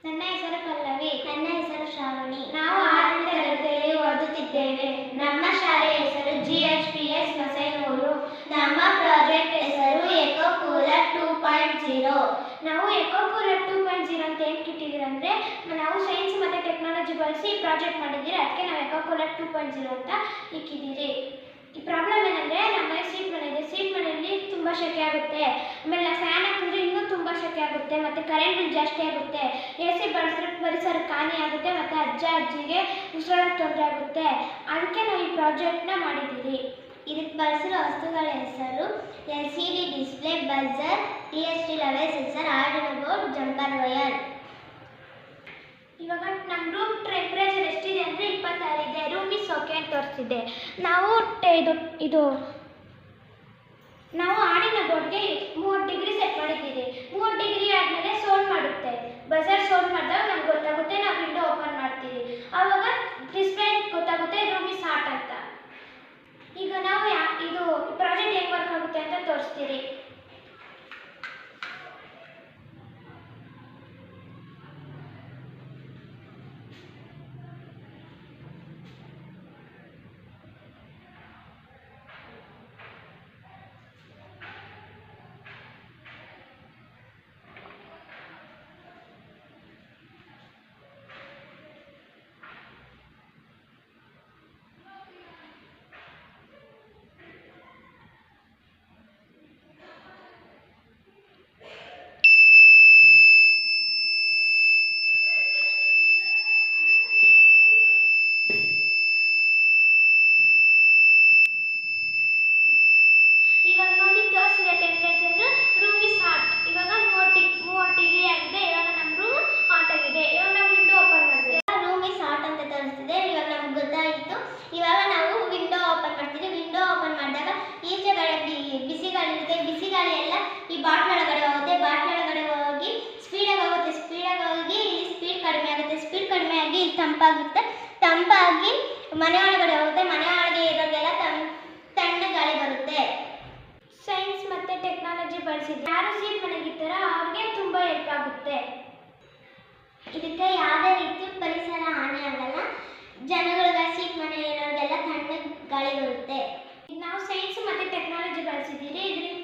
ನನ್ನ ಹೆಸರು ಪಲ್ಲವಿ. ನನ್ನ ಹೆಸರು ಶ್ರಾವಣಿ. ನಾವು 6ನೇ ತರಗತಿಯಲ್ಲಿ ಓದುತ್ತಿದ್ದೇವೆ. ನಮ್ಮ ಶಾಲೆಯ ಹೆಸರು GHPS ಮಸೈನೂರು. ನಮ್ಮ ಪ್ರಾಜೆಕ್ಟ್ ಹೆಸರು ಎಕೋ ಕೂಲರ್ 2.0. ನಾವು ಎಕೋ ಕೂಲರ್ 2.0 ಅಂತ ಏನಕ್ಕೆ ಇಟ್ಟಿದ್ದೀರಿ ಅಂದರೆ, ನಾವು ಸೈನ್ಸ್ ಮತ್ತು ಟೆಕ್ನಾಲಜಿ ಬಳಸಿ ಪ್ರಾಜೆಕ್ಟ್ ಮಾಡಿದ್ದೀರಿ. ಅದಕ್ಕೆ ನಾವು ಎಕೋ ಕೂಲರ್ 2.0 ಅಂತ ಇಕ್ಕಿದ್ದೀರಿ. ಈ ಪ್ರಾಬ್ಲಮ್ ಏನಂದರೆ, ನಮ್ಮ ಸೀಟ್ ಮನೆ ಇದೆ. ಸೀಟ್ ಮನೆಯಲ್ಲಿ ತುಂಬ ಶೆಕೆ ಆಗುತ್ತೆ. ಆಮೇಲೆ ಫ್ಯಾನ್ ಹಾಕಿದ್ರೆ ಇನ್ನೂ ತುಂಬ ಶೆಕೆ ಆಗುತ್ತೆ ಮತ್ತು ಕರೆಂಟ್ ಬಿಲ್ ಜಾಸ್ತಿ ಆಗುತ್ತೆ. AC ಬಳಸಿದ್ರೆ ಪರಿಸರಕ್ಕೆ ಹಾನಿ ಆಗುತ್ತೆ ಮತ್ತು ಅಜ್ಜಿಗೆ ಉಸಿರಾಡೋಕ್ಕೆ ತೊಂದರೆ ಆಗುತ್ತೆ. ಅದಕ್ಕೆ ನಾವು ಈ ಪ್ರಾಜೆಕ್ಟ್ನ ಮಾಡಿದ್ದೀರಿ. ಇದಕ್ಕೆ ಬಳಸಿರೋ ವಸ್ತುಗಳ ಹೆಸರು LCD display, buzzer, THD level sensor, Arduino board, jumper wire. ಇವಾಗ ನಮ್ಮ ರೂಮ್ ಟೆಂಪ್ರೇಚರ್ ಎಷ್ಟಿದೆ ಅಂದರೆ 26 ಇದೆ. ರೂಮ್ ಇಸ್ ಓಕೆ ಅಂತ ತೋರಿಸ್ತಿದೆ. ನಾವು ಆರ್ಡಿನೋ ಬೋರ್ಡ್ಗೆ 30 ಡಿಗ್ರಿ ಸೆಟ್ ಮಾಡಿದ್ದೀವಿ. 30 ಡಿಗ್ರಿ ಆದಮೇಲೆ ಸೌಂಡ್ ಮಾಡುತ್ತೆ. ಬಜರ್ ಸೌಂಡ್ ಮಾಡಿದಾಗ ನಮ್ಗೆ ಗೊತ್ತಾಗುತ್ತೆ, ನಾವು ವಿಂಡೋ ಓಪನ್ ಮಾಡ್ತೀವಿ. ಆವಾಗ ಡಿಸ್ಪ್ಲೇ ಗೊತ್ತಾಗುತ್ತೆ ರೂಮ್ ಇಸ್ ಹಾಟ್ ಅಂತ. ಈಗ ನಾವು ಇದು ಪ್ರಾಜೆಕ್ಟ್ ಹೆಂಗೆ ವರ್ಕ್ ಆಗುತ್ತೆ ಅಂತ ತೋರಿಸ್ತೀರಿ. ಇವಾಗ ನೋಡಿ ತೋರಿಸಿದ ಟೆಂಪ್ರೇಚರ್ ರೂಮ್ ಇಸ್ ಹಾಟ್. ಇವಾಗ 30 ಡಿಗ್ರಿ ಆಗಿದೆ. ಇವಾಗ ನಮ್ಮ ರೂಮ್ ಹಾಟ್ ಆಗಿದೆ. ಇವಾಗ ನಾವು ವಿಂಡೋ ಓಪನ್ ಮಾಡಿದ್ವಿ. ರೂಮ್ ಇಸ್ ಹಾಟ್ ಅಂತ ತೋರಿಸ್ತಿದೆ. ಇವಾಗ ನಮ್ಗೆ ಗೊತ್ತಾಯಿತು. ಇವಾಗ ನಾವು ವಿಂಡೋ ಓಪನ್ ಮಾಡ್ತೀವಿ. ವಿಂಡೋ ಓಪನ್ ಮಾಡಿದಾಗ ಈಚೆ ಕಡೆ ಬಿಸಿ ಗಾಳಿ ಇರುತ್ತೆ. ಬಿಸಿ ಗಾಳಿ ಎಲ್ಲ ಈ ಬಾಟ್ಲ್ ಒಳಗಡೆ ಹೋಗುತ್ತೆ. ಬಾಟ್ಲ್ ಒಳಗಡೆ ಹೋಗಿ ಸ್ಪೀಡಾಗಿ ಹೋಗುತ್ತೆ. ಸ್ಪೀಡಾಗಿ ಹೋಗಿ ಇಲ್ಲಿ ಸ್ಪೀಡ್ ಕಡಿಮೆ ಆಗುತ್ತೆ. ಸ್ಪೀಡ್ ಕಡಿಮೆ ಆಗಿ ಇಲ್ಲಿ ತಂಪಾಗುತ್ತೆ. ತಂಪಾಗಿ ಮನೆ ಒಳಗಡೆ ಹೋಗುತ್ತೆ. ಮನೆ ಒಳಗೆ ಇರೋದೆಲ್ಲ ತಣ್ಣ ಗಾಳಿ ಬರುತ್ತೆ. ಸೈನ್ಸ್ ಮತ್ತು ಟೆಕ್ನಾಲಜಿ ಬಳಸಿದ್ರೆ ಯಾರು ಸೀಟ್ ಮನೆಗಿರ್ತಾರೋ ಅವ್ರಿಗೆ ತುಂಬ ಹೆಲ್ಪ್ ಆಗುತ್ತೆ. ಇದಕ್ಕೆ ಯಾವುದೇ ರೀತಿ ಪರಿಸರ ಹಾನಿ ಆಗಲ್ಲ. ಜನಗಳಿಗೆ ಸೀಟ್ ಮನೆ ಇರೋರಿಗೆಲ್ಲ ತಣ್ಣ ಗಾಳಿ ಬರುತ್ತೆ. ನಾವು ಸೈನ್ಸ್ ಮತ್ತು ಟೆಕ್ನಾಲಜಿ ಬಳಸಿದ್ದೀರಿ. ಇದರಿಂದ